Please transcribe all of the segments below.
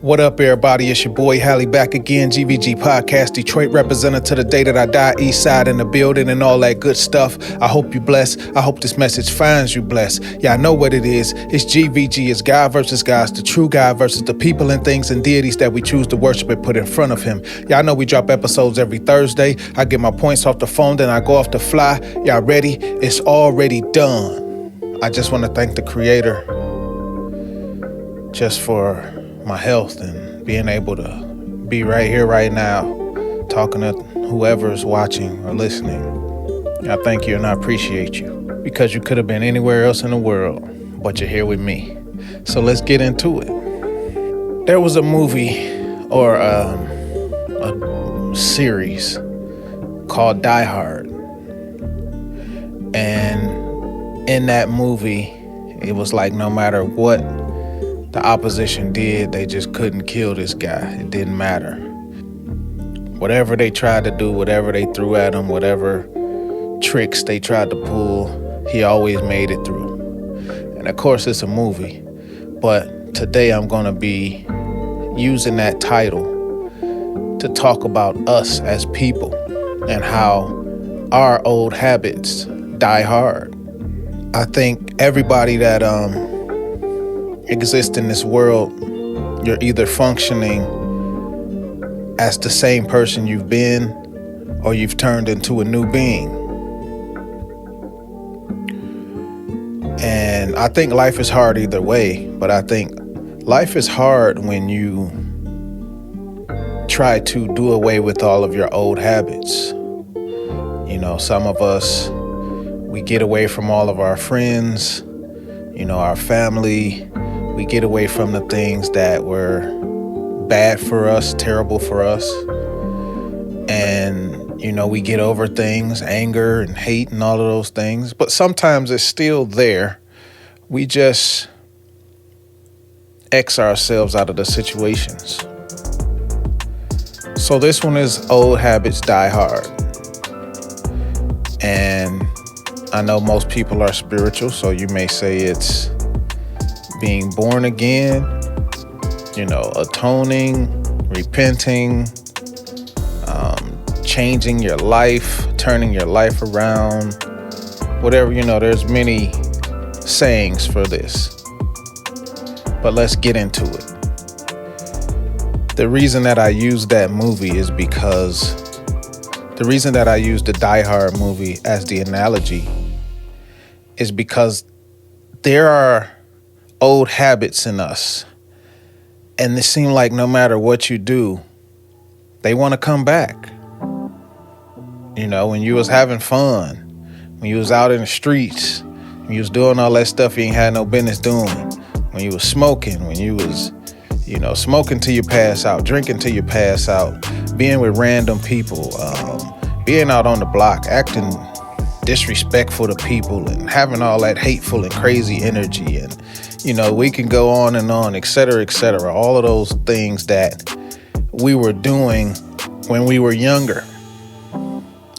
What up, everybody? It's your boy Hallie back again, GVG Podcast, Detroit representative to the day that I die, East Side in the building and all that good stuff. I hope you blessed. I hope this message finds you blessed. Yeah, I know what it is. It's GVG. It's God versus guys, the true God versus the people and things and deities that we choose to worship and put in front of him. Yeah, I know we drop episodes every Thursday. I get my points off the phone, then I go off the fly. Y'all ready? It's already done. I just want to thank the Creator just for my health and being able to be right here, right now, talking to whoever's watching or listening. I thank you and I appreciate you because you could have been anywhere else in the world, but you're here with me. So let's get into it. There was a movie or a series called Die Hard. And in that movie, it was like no matter what the opposition did, they just couldn't kill this guy. It didn't matter. Whatever they tried to do, whatever they threw at him, whatever tricks they tried to pull, he always made it through. And of course, it's a movie. But today I'm going to be using that title to talk about us as people and how our old habits die hard. I think everybody that exist in this world, you're either functioning as the same person you've been or you've turned into a new being. And I think life is hard either way, but I think life is hard when you try to do away with all of your old habits. You know, some of us, we get away from all of our friends, our family. We get away from the things that were bad for us, terrible for us. And, we get over things, anger and hate and all of those things. But sometimes it's still there. We just X ourselves out of the situations. So this one is Old Habits Die Hard. And I know most people are spiritual, so you may say it's being born again, atoning, repenting, changing your life, turning your life around, whatever, there's many sayings for this. But let's get into it. The reason that I use that movie is because the reason that I use the Die Hard movie as the analogy is because there are old habits in us, and it seems like no matter what you do, they want to come back. When you was having fun, when you was out in the streets, when you was doing all that stuff you ain't had no business doing, when you was smoking, when you was, smoking till you pass out, drinking till you pass out, being with random people, being out on the block, acting disrespectful to people and having all that hateful and crazy energy. And we can go on and on, et cetera, all of those things that we were doing when we were younger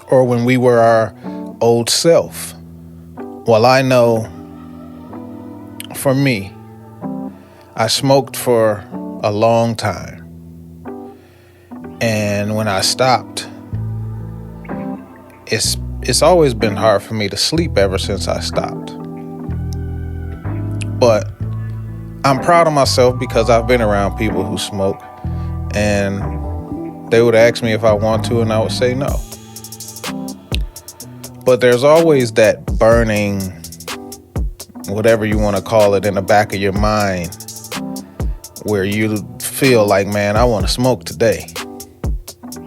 or when we were our old self. Well, I know for me, I smoked for a long time. And when I stopped, it's always been hard for me to sleep ever since I stopped. But I'm proud of myself because I've been around people who smoke and they would ask me if I want to and I would say no. But there's always that burning, whatever you want to call it, in the back of your mind where you feel like, man, I want to smoke today.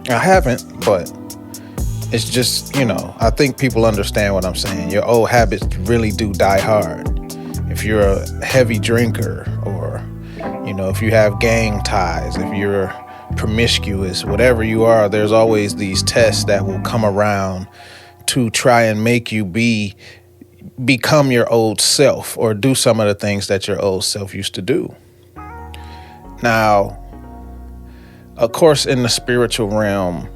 I haven't, but it's just, I think people understand what I'm saying. Your old habits really do die hard. If you're a heavy drinker or, if you have gang ties, if you're promiscuous, whatever you are, there's always these tests that will come around to try and make you become your old self or do some of the things that your old self used to do. Now, of course, in the spiritual realm,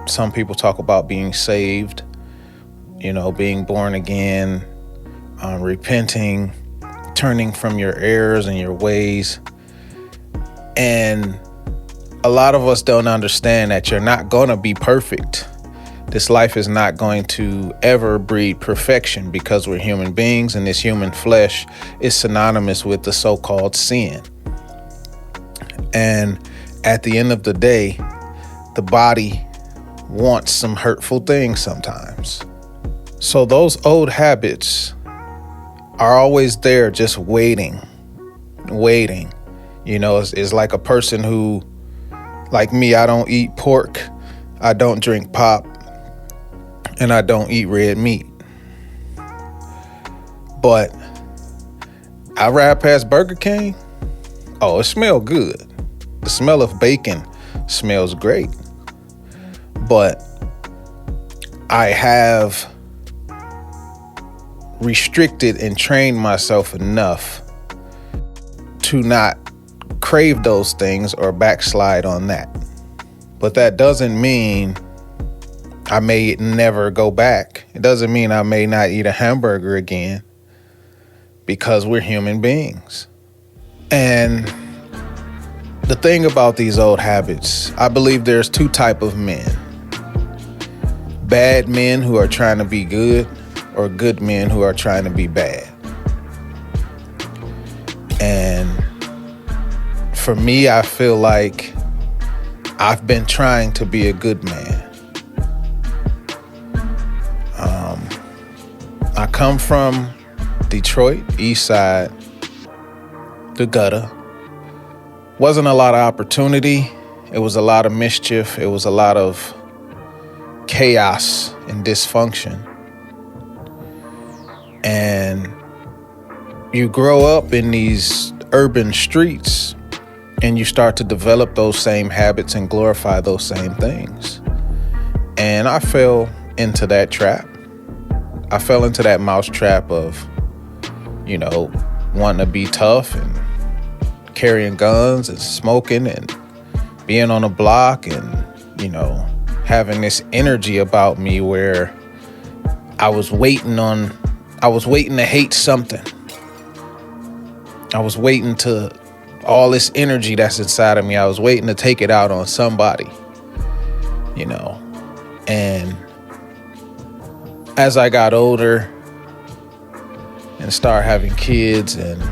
some people talk about being saved, being born again, repenting, turning from your errors and your ways. And a lot of us don't understand that you're not going to be perfect. This life is not going to ever breed perfection because we're human beings, and this human flesh is synonymous with the so-called sin. And at the end of the day, the body wants some hurtful things sometimes. So those old habits are always there, just waiting. You know, it's like a person who, like me, I don't eat pork, I don't drink pop, and I don't eat red meat. But I ride past Burger King. Oh, it smells good. The smell of bacon smells great. But I have restricted and trained myself enough to not crave those things or backslide on that. But that doesn't mean I may never go back. It doesn't mean I may not eat a hamburger again, because we're human beings. And the thing about these old habits, I believe there's two types of men. Bad men who are trying to be good, or good men who are trying to be bad. And for me, I feel like I've been trying to be a good man. I come from Detroit, East Side, the gutter. Wasn't a lot of opportunity. It was a lot of mischief. It was a lot of chaos and dysfunction. And you grow up in these urban streets and you start to develop those same habits and glorify those same things. And I fell into that trap. I fell into that mouse trap of, you know, wanting to be tough and carrying guns and smoking and being on a block and, you know, having this energy about me where I was waiting to hate something. I was waiting to, all this energy that's inside of me, I was waiting to take it out on somebody, you know. And as I got older and started having kids and,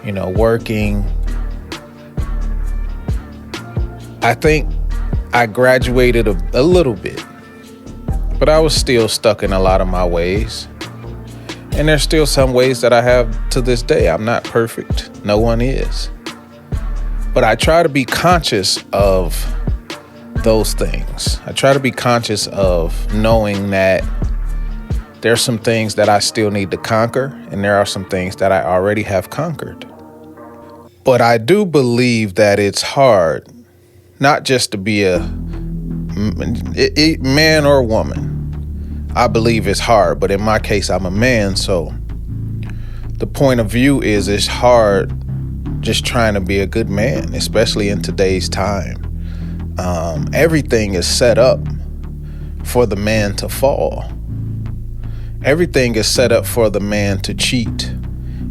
you know, working, I think I graduated a little bit, but I was still stuck in a lot of my ways. And there's still some ways that I have to this day. I'm not perfect. No one is. But I try to be conscious of those things. I try to be conscious of knowing that there's some things that I still need to conquer, and there are some things that I already have conquered. But I do believe that it's hard, not just to be a man or woman. I believe it's hard, but in my case, I'm a man, so the point of view is it's hard just trying to be a good man, especially in today's time. Everything is set up for the man to fall. Everything is set up for the man to cheat.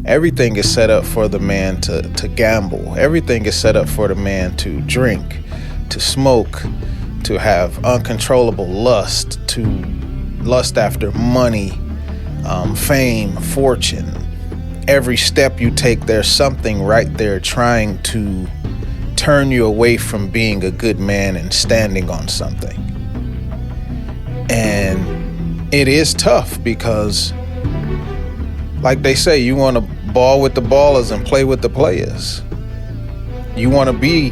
Everything is set up for the man to gamble. Everything is set up for the man to drink, to smoke, to have uncontrollable lust, to lust after money, fame, fortune. Every step you take, there's something right there trying to turn you away from being a good man and standing on something. And it is tough because, like they say, you want to ball with the ballers and play with the players. You want to be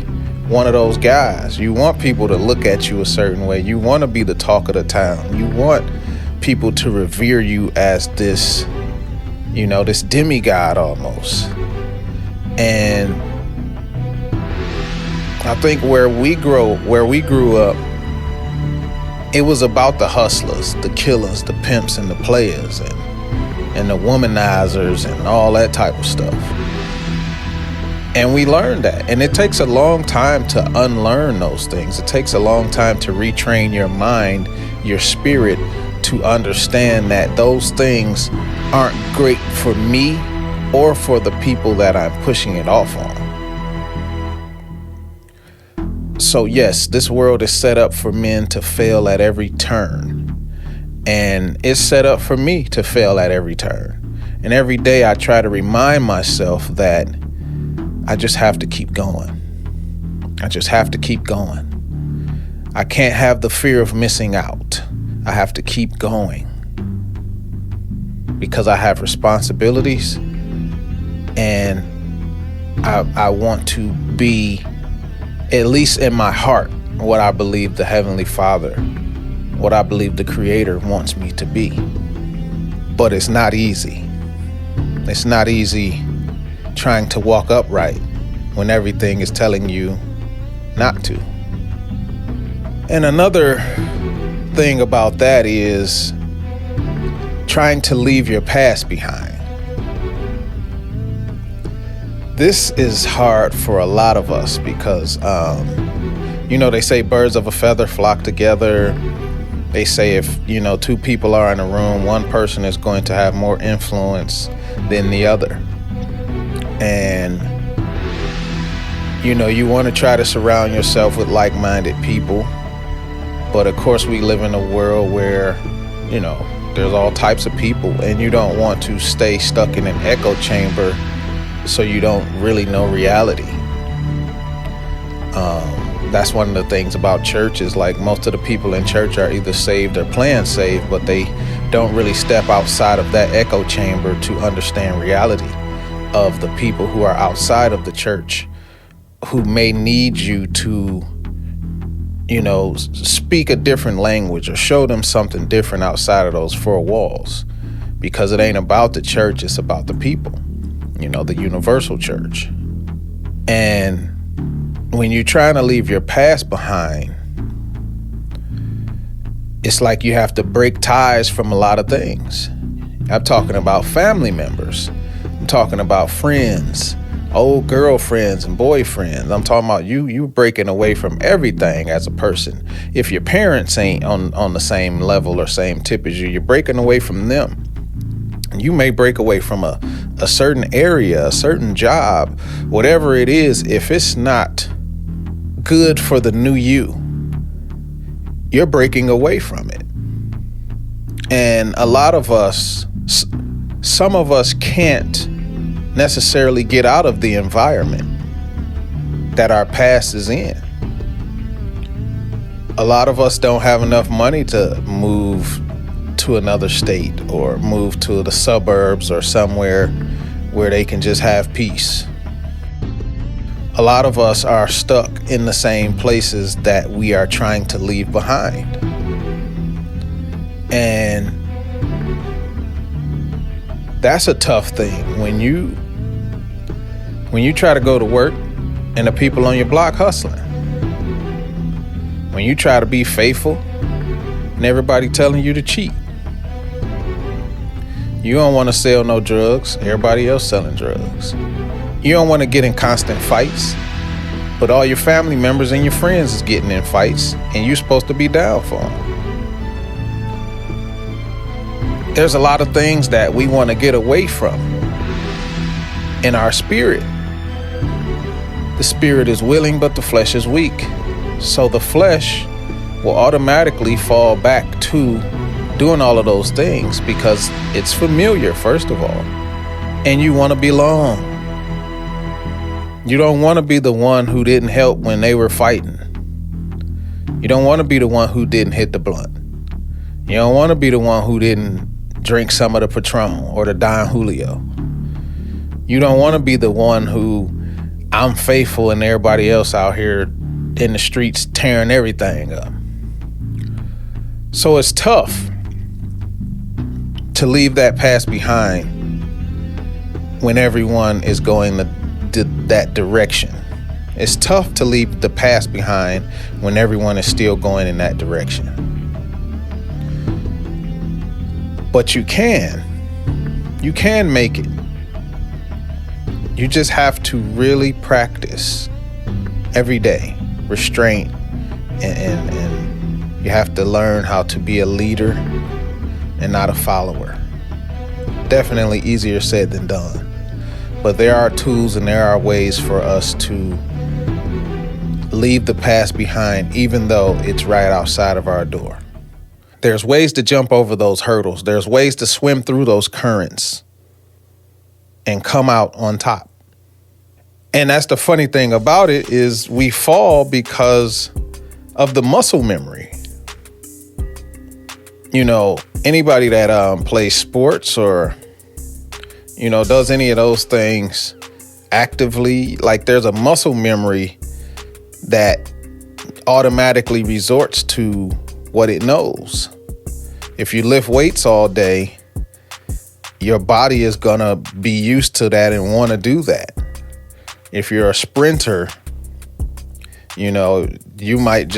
one of those guys. You want people to look at you a certain way. You want to be the talk of the town. You want people to revere you as this, you know, this demigod almost. And I think where we grew up, it was about the hustlers, the killers, the pimps, and the players, and the womanizers, and all that type of stuff. And we learned that. And it takes a long time to unlearn those things. It takes a long time to retrain your mind, your spirit, to understand that those things aren't great for me or for the people that I'm pushing it off on. So yes, this world is set up for men to fail at every turn. And it's set up for me to fail at every turn. And every day I try to remind myself that I just have to keep going. I just have to keep going. I can't have the fear of missing out. I have to keep going because I have responsibilities, and I want to be, at least in my heart, what I believe the Heavenly Father, what I believe the Creator wants me to be. But it's not easy. It's not easy trying to walk upright when everything is telling you not to. And another thing about that is trying to leave your past behind. This is hard for a lot of us because, they say birds of a feather flock together. They say if, two people are in a room, one person is going to have more influence than the other. And, you want to try to surround yourself with like-minded people. But of course, we live in a world where, there's all types of people, and you don't want to stay stuck in an echo chamber so you don't really know reality. That's one of the things about church is like most of the people in church are either saved or playing saved, but they don't really step outside of that echo chamber to understand reality of the people who are outside of the church, who may need you to, speak a different language or show them something different outside of those four walls, because it ain't about the church, it's about the people, the universal church. And when you're trying to leave your past behind, it's like you have to break ties from a lot of things. I'm talking about family members. I'm talking about friends, old girlfriends and boyfriends. I'm talking about you breaking away from everything as a person. If your parents ain't on the same level or same tip as you, you're breaking away from them. You may break away from a certain area, a certain job, whatever it is. If it's not good for the new you, you're breaking away from it. And a lot of us, some of us can't necessarily get out of the environment that our past is in. A lot of us don't have enough money to move to another state or move to the suburbs or somewhere where they can just have peace. A lot of us are stuck in the same places that we are trying to leave behind. And that's a tough thing when you try to go to work and the people on your block hustling. When you try to be faithful and everybody telling you to cheat. You don't want to sell no drugs. Everybody else selling drugs. You don't want to get in constant fights, but all your family members and your friends is getting in fights, and you're supposed to be down for them. There's a lot of things that we want to get away from in our spirit. The spirit is willing, but the flesh is weak. So the flesh will automatically fall back to doing all of those things because it's familiar, first of all, and you want to belong. You don't want to be the one who didn't help when they were fighting. You don't want to be the one who didn't hit the blunt. You don't want to be the one who didn't drink some of the Patron or the Don Julio. You don't want to be the one who, I'm faithful and everybody else out here in the streets tearing everything up. So it's tough to leave that past behind when everyone is going that direction. It's tough to leave the past behind when everyone is still going in that direction. But you can make it. You just have to really practice every day, restraint, and you have to learn how to be a leader and not a follower. Definitely easier said than done. But there are tools and there are ways for us to leave the past behind, even though it's right outside of our door. There's ways to jump over those hurdles. There's ways to swim through those currents and come out on top. And that's the funny thing about it, is we fall because of the muscle memory. You know, anybody that plays sports or, you know, does any of those things actively, like there's a muscle memory that automatically resorts to what it knows. If you lift weights all day, your body is gonna be used to that and want to do that. If you're a sprinter, you know, you might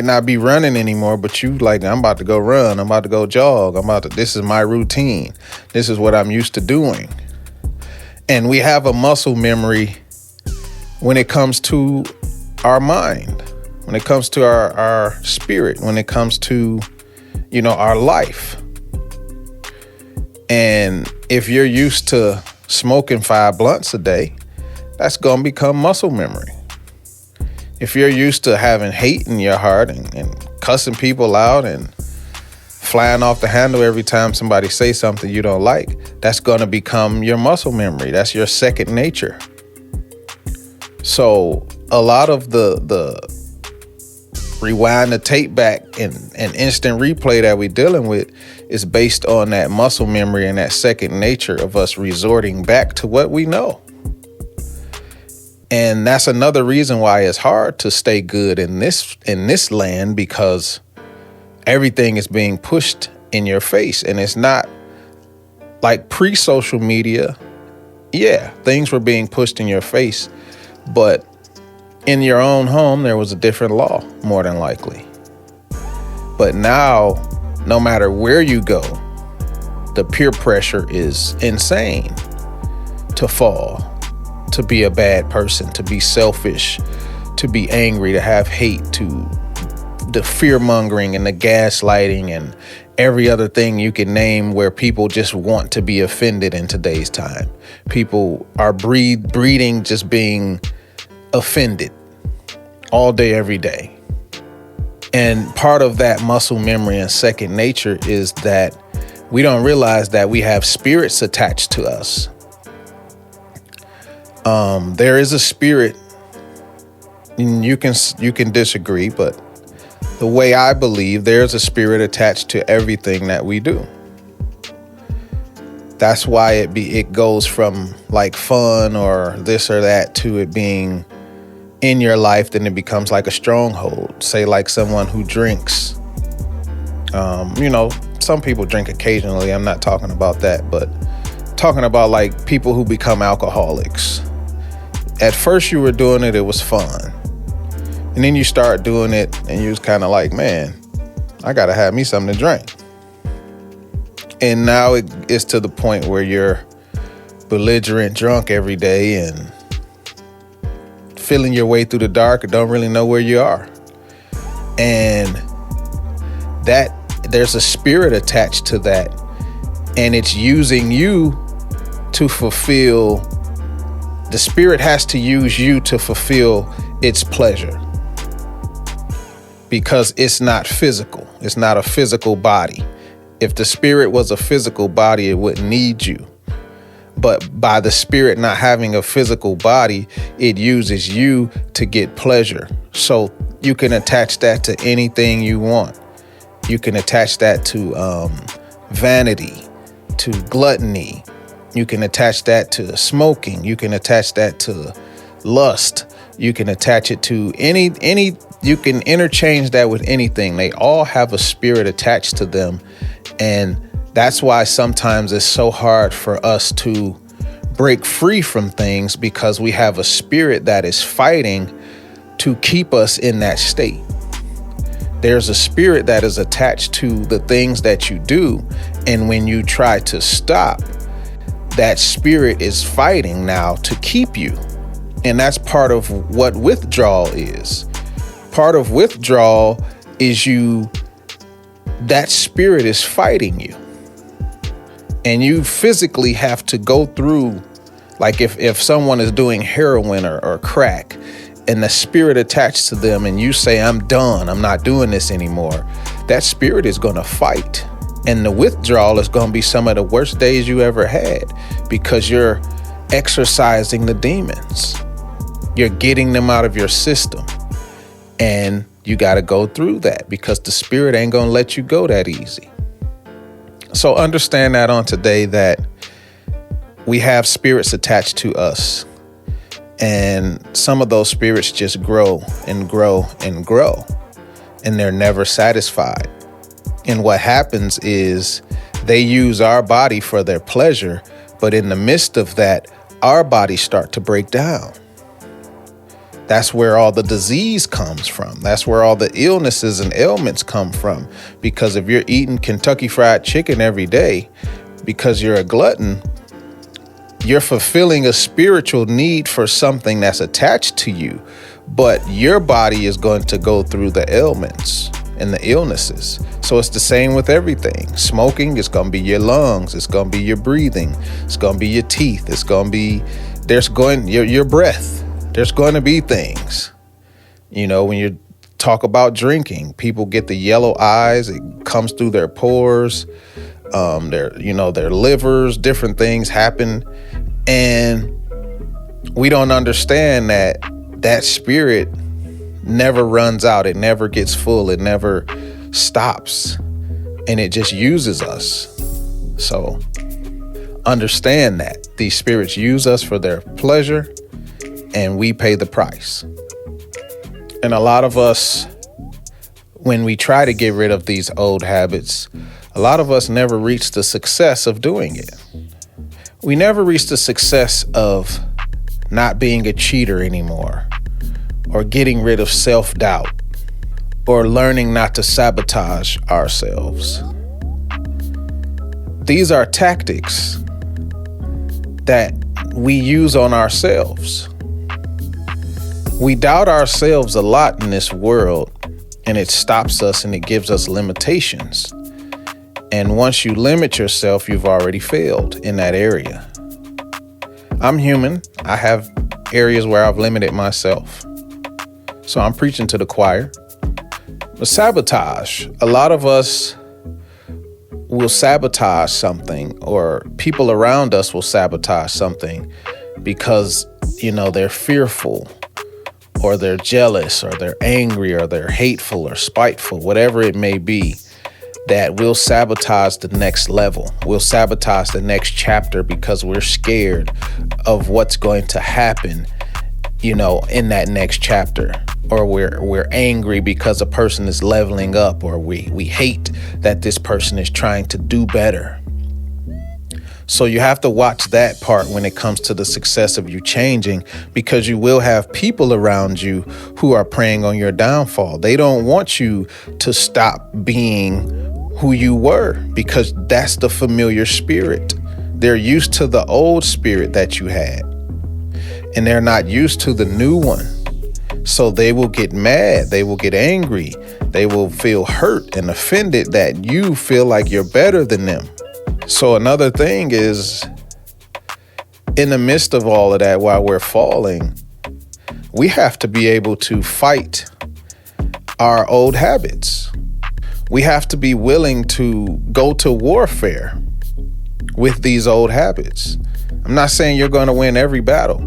not be running anymore, but you like, I'm about to go run, I'm about to go jog, this is my routine. This is what I'm used to doing. And we have a muscle memory when it comes to our mind, when it comes to our spirit, when it comes to, you know, our life. And if you're used to smoking 5 blunts a day, that's going to become muscle memory. If you're used to having hate in your heart and cussing people out and flying off the handle every time somebody says something you don't like, that's going to become your muscle memory. That's your second nature. So a lot of the rewind the tape back and instant replay that we're dealing with is based on that muscle memory and that second nature of us resorting back to what we know. And that's another reason why it's hard to stay good in this land, because everything is being pushed in your face. And it's not like pre-social media. Yeah, things were being pushed in your face, but in your own home, there was a different law, more than likely. But now, no matter where you go, the peer pressure is insane to fall, to be a bad person, to be selfish, to be angry, to have hate, to the fear mongering and the gaslighting and every other thing you can name where people just want to be offended in today's time. People are breeding just being offended all day, every day. And part of that muscle memory and second nature is that we don't realize that we have spirits attached to us. There is a spirit, and you can disagree, but the way I believe, there's a spirit attached to everything that we do. That's why it goes from like fun or this or that to it being in your life, then it becomes like a stronghold. Say like someone who drinks, you know, some people drink occasionally. I'm not talking about that, but talking about like people who become alcoholics. At first you were doing it, it was fun. And then you start doing it and you was kind of like, man, I got to have me something to drink. And now it's to the point where you're belligerent drunk every day and feeling your way through the dark and don't really know where you are. And that there's a spirit attached to that, and it's using you to fulfill. The spirit has to use you to fulfill its pleasure, because it's not physical. It's not a physical body. If the spirit was a physical body, it wouldn't need you. But by the spirit not having a physical body, it uses you to get pleasure. So you can attach that to anything you want. You can attach that to vanity, to gluttony. You can attach that to smoking. You can attach that to lust. You can attach it to any, you can interchange that with anything. They all have a spirit attached to them. And that's why sometimes it's so hard for us to break free from things, because we have a spirit that is fighting to keep us in that state. There's a spirit that is attached to the things that you do. And when you try to stop, that spirit is fighting now to keep you. And that's part of what withdrawal is. Part of withdrawal is that spirit is fighting you. And you physically have to go through, like if someone is doing heroin or crack, and the spirit attached to them, and you say, I'm done, I'm not doing this anymore, that spirit is going to fight. And the withdrawal is going to be some of the worst days you ever had, because you're exorcising the demons. You're getting them out of your system. And you got to go through that, because the spirit ain't going to let you go that easy. So understand that on today, that we have spirits attached to us. And some of those spirits just grow and grow and grow, and they're never satisfied. And what happens is they use our body for their pleasure, but in the midst of that, our bodies start to break down. That's where all the disease comes from. That's where all the illnesses and ailments come from. Because if you're eating Kentucky Fried Chicken every day because you're a glutton, you're fulfilling a spiritual need for something that's attached to you, but your body is going to go through the ailments and the illnesses. So it's the same with everything. Smoking is going to be your lungs. It's going to be your breathing. It's going to be your teeth. It's going to be, your breath. There's going to be things. You know, when you talk about drinking, people get the yellow eyes. It comes through their pores, their livers, different things happen. And we don't understand that spirit never runs out. It never gets full. It never stops. And it just uses us. So understand that these spirits use us for their pleasure, and we pay the price. And a lot of us, when we try to get rid of these old habits, a lot of us never reach the success of doing it. We never reach the success of not being a cheater anymore, or getting rid of self-doubt, or learning not to sabotage ourselves. These are tactics that we use on ourselves. We doubt ourselves a lot in this world, and it stops us and it gives us limitations. And once you limit yourself, you've already failed in that area. I'm human. I have areas where I've limited myself. So I'm preaching to the choir. But sabotage. A lot of us will sabotage something, or people around us will sabotage something because, they're fearful, or they're jealous, or they're angry, or they're hateful or spiteful, whatever it may be, that will sabotage the next level. We'll sabotage the next chapter because we're scared of what's going to happen, in that next chapter. Or we're angry because a person is leveling up, or we hate that this person is trying to do better. So you have to watch that part when it comes to the success of you changing, because you will have people around you who are preying on your downfall. They don't want you to stop being who you were, because that's the familiar spirit. They're used to the old spirit that you had, and they're not used to the new one. So they will get mad. They will get angry. They will feel hurt and offended that you feel like you're better than them. So another thing is, in the midst of all of that, while we're falling, we have to be able to fight our old habits. We have to be willing to go to warfare with these old habits. I'm not saying you're going to win every battle,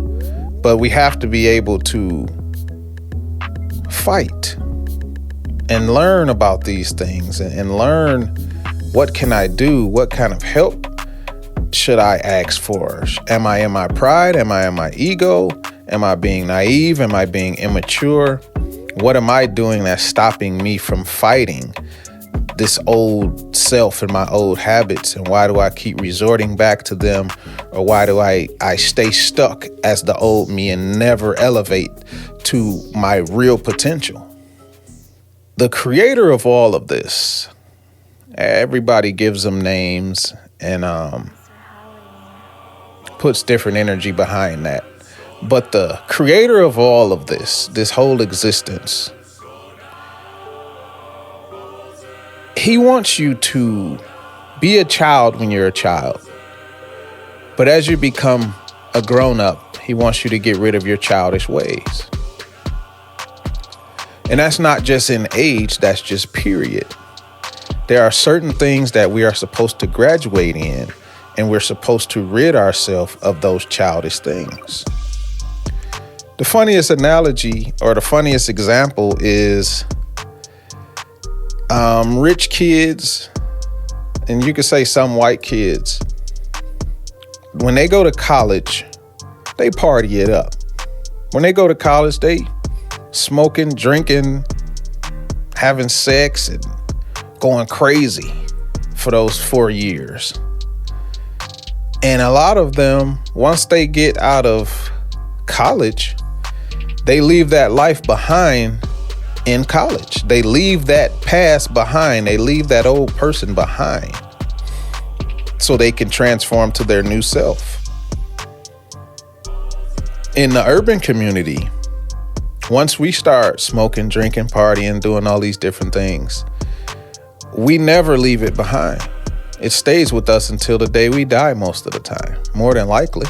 but we have to be able to fight and learn about these things, and learn, what can I do? What kind of help should I ask for? Am I in my pride? Am I in my ego? Am I being naive? Am I being immature? What am I doing that's stopping me from fighting this old self and my old habits? And why do I keep resorting back to them? Or why do I stay stuck as the old me and never elevate to my real potential? The creator of all of this, everybody gives them names and puts different energy behind that. But the creator of all of this whole existence, he wants you to be a child when you're a child. But as you become a grown-up, he wants you to get rid of your childish ways. And that's not just in age, that's just period. There are certain things that we are supposed to graduate in, and we're supposed to rid ourselves of those childish things. The funniest analogy or the funniest example is rich kids, and you could say some white kids, when they go to college, they party it up. When they go to college, they smoking, drinking, having sex, and going crazy for those 4 years. And a lot of them, once they get out of college, they leave that life behind in college. They leave that past behind. They leave that old person behind so they can transform to their new self. In the urban community, once we start smoking, drinking, partying, doing all these different things, we never leave it behind. It stays with us until the day we die most of the time, more than likely.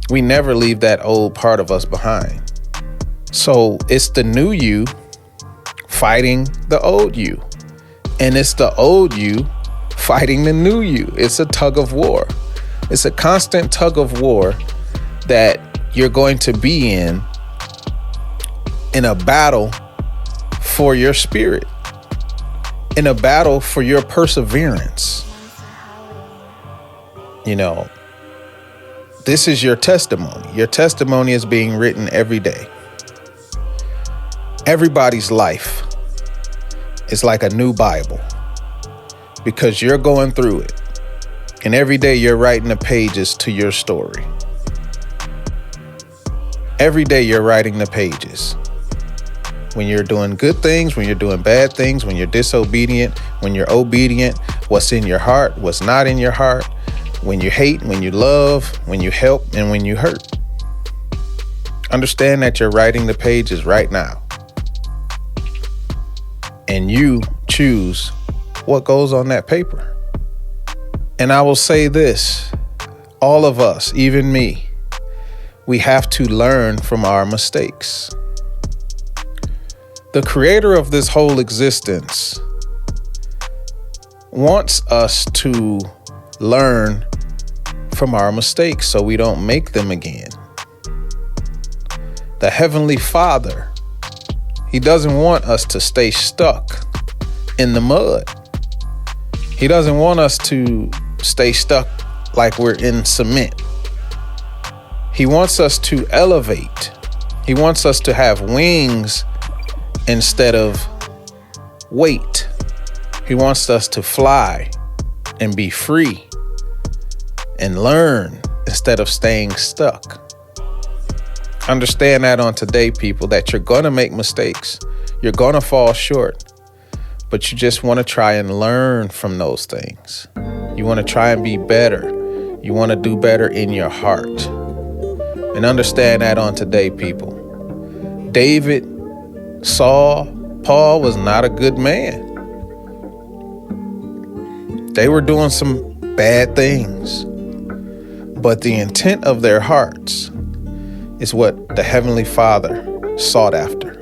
We never leave that old part of us behind. So it's the new you fighting the old you. And it's the old you fighting the new you. It's a tug of war. It's a constant tug of war that you're going to be in a battle for your spirit, in a battle for your perseverance. You know, this is your testimony. Your testimony is being written every day. Everybody's life is like a new Bible because you're going through it. And every day you're writing the pages to your story. Every day you're writing the pages. When you're doing good things, when you're doing bad things, when you're disobedient, when you're obedient, what's in your heart, what's not in your heart, when you hate, when you love, when you help, and when you hurt. Understand that you're writing the pages right now. And you choose what goes on that paper. And I will say this, all of us, even me, we have to learn from our mistakes. The creator of this whole existence wants us to learn from our mistakes so we don't make them again. The Heavenly Father, he doesn't want us to stay stuck in the mud. He doesn't want us to stay stuck like we're in cement. He wants us to elevate. He wants us to have wings instead of weight. He wants us to fly and be free and learn instead of staying stuck. Understand that on today, people, that you're going to make mistakes. You're going to fall short, but you just want to try and learn from those things. You want to try and be better. You want to do better in your heart. And understand that on today, people. David, Saul, Paul was not a good man. They were doing some bad things, but the intent of their hearts is what the Heavenly Father sought after.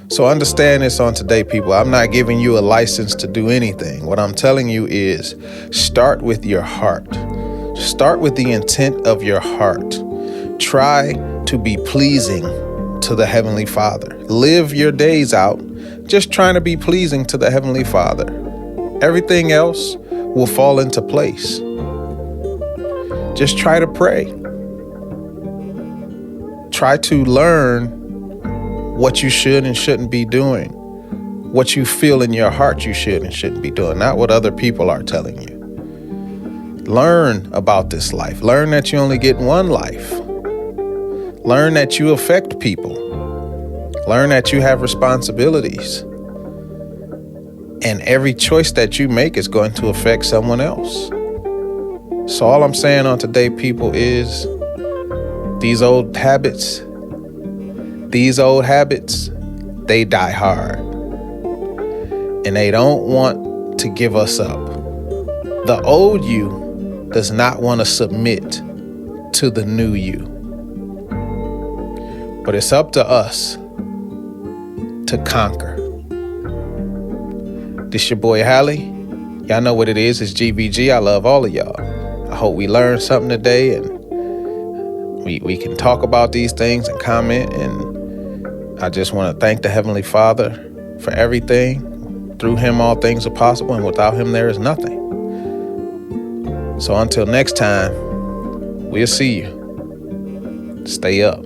So understand this on today, people. I'm not giving you a license to do anything. What I'm telling you is start with your heart. Start with the intent of your heart. Try to be pleasing to the Heavenly Father. Live your days out just trying to be pleasing to the Heavenly Father. Everything else will fall into place. Just try to pray. Try to learn what you should and shouldn't be doing. What you feel in your heart you should and shouldn't be doing, not what other people are telling you. Learn about this life. Learn that you only get one life. Learn that you affect people. Learn that you have responsibilities. And every choice that you make is going to affect someone else. So all I'm saying on today, people, is these old habits, they die hard. And they don't want to give us up. The old you does not want to submit to the new you. But it's up to us to conquer. This your boy Hallie. Y'all know what it is. It's GBG. I love all of y'all. I hope we learned something today, and we can talk about these things and comment. And I just want to thank the Heavenly Father for everything. Through him, all things are possible, and without him, there is nothing. So until next time, we'll see you. Stay up.